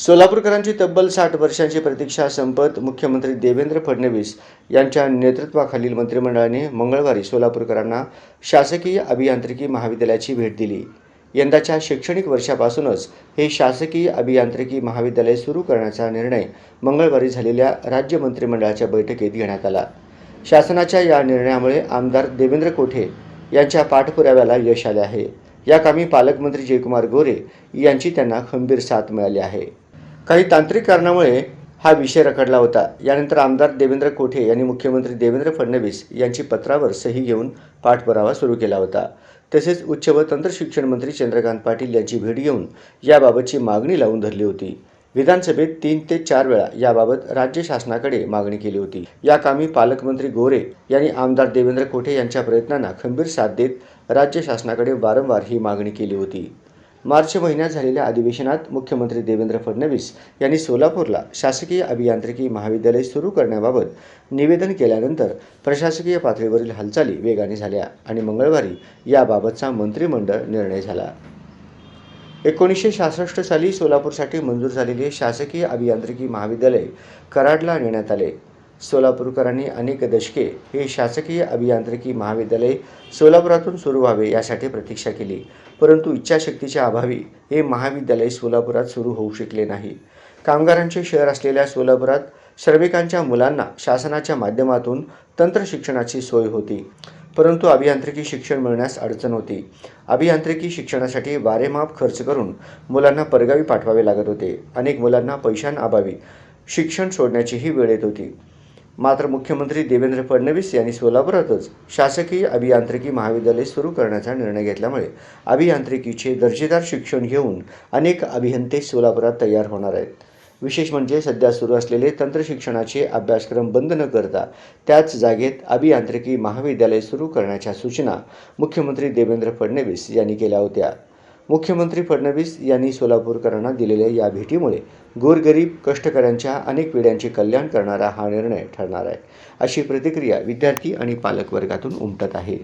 सोलापूरकरांची तब्बल 60 वर्षांची प्रतीक्षा संपत मुख्यमंत्री देवेंद्र फडणवीस यांच्या नेतृत्वाखालील मंत्रिमंडळाने मंगळवारी सोलापूरकरांना शासकीय अभियांत्रिकी महाविद्यालयाची भेट दिली. यंदाच्या शैक्षणिक वर्षापासूनच हे शासकीय अभियांत्रिकी महाविद्यालय सुरू करण्याचा निर्णय मंगळवारी झालेल्या राज्य मंत्रिमंडळाच्या बैठकीत घेण्यात आला. शासनाच्या या निर्णयामुळे आमदार देवेंद्र कोठे यांच्या पाठपुराव्याला यश आले आहे. या कामी पालकमंत्री जयकुमार गोरे यांची त्यांना खंबीर साथ मिळाली आहे. काही तांत्रिक कारणामुळे हा विषय रखडला होता. यानंतर आमदार देवेंद्र कोठे यांनी मुख्यमंत्री देवेंद्र फडणवीस यांची पत्रावर सही घेऊन पाठपुरावा सुरू केला होता. तसेच उच्च व तंत्र शिक्षण मंत्री चंद्रकांत पाटील यांची भेट घेऊन याबाबतची मागणी लावून धरली होती. विधानसभेत 3 ते 4 वेळा याबाबत राज्य शासनाकडे मागणी केली होती. या कामी पालकमंत्री गोरे यांनी आमदार देवेंद्र कोठे यांच्या प्रयत्नांना खंबीर साथ देत राज्य शासनाकडे वारंवार ही मागणी केली होती. मार्च महिन्यात झालेल्या अधिवेशनात मुख्यमंत्री देवेंद्र फडणवीस यांनी सोलापूरला शासकीय अभियांत्रिकी महाविद्यालय सुरू करण्याबाबत निवेदन केल्यानंतर प्रशासकीय पातळीवरील हालचाली वेगाने झाल्या आणि मंगळवारी याबाबतचा मंत्रिमंडळ निर्णय झाला. 1966 साली सोलापूरसाठी मंजूर झालेले शासकीय अभियांत्रिकी महाविद्यालय कराडला नेण्यात आले. सोलापूरकरांनी अनेक दशके हे शासकीय अभियांत्रिकी महाविद्यालय सोलापुरातून सुरू व्हावे यासाठी प्रतीक्षा केली, परंतु इच्छाशक्तीच्या अभावी हे महाविद्यालय सोलापुरात सुरू होऊ शकले नाही. कामगारांचे शहर असलेल्या सोलापुरात श्रमिकांच्या मुलांना शासनाच्या माध्यमातून तंत्र शिक्षणाची सोय होती, परंतु अभियांत्रिकी शिक्षण मिळण्यास अडचण होती. अभियांत्रिकी शिक्षणासाठी वारेमाप खर्च करून मुलांना परगावी पाठवावे लागत होते. अनेक मुलांना पैशांअभावी शिक्षण सोडण्याचीही वेळ येत होती. मात्र मुख्यमंत्री देवेंद्र फडणवीस यांनी सोलापुरातच शासकीय अभियांत्रिकी महाविद्यालय सुरू करण्याचा निर्णय घेतल्यामुळे अभियांत्रिकीचे दर्जेदार शिक्षण घेऊन अनेक अभियंते सोलापुरात तयार होणार आहेत. विशेष म्हणजे सध्या सुरू असलेले तंत्र शिक्षणाचे अभ्यासक्रम बंद न करता त्याच जागेत अभियांत्रिकी महाविद्यालय सुरू करण्याच्या सूचना मुख्यमंत्री देवेंद्र फडणवीस यांनी केल्या होत्या. मुख्यमंत्री फडणवीस यांनी सोलापूरकरांना दिलेल्या या भेटीमुळे गोरगरीब कष्टकऱ्यांच्या अनेक पिढ्यांचे कल्याण करणारा हा निर्णय ठरणार आहे, अशी प्रतिक्रिया विद्यार्थी आणि पालक वर्गातून उमटत आहे.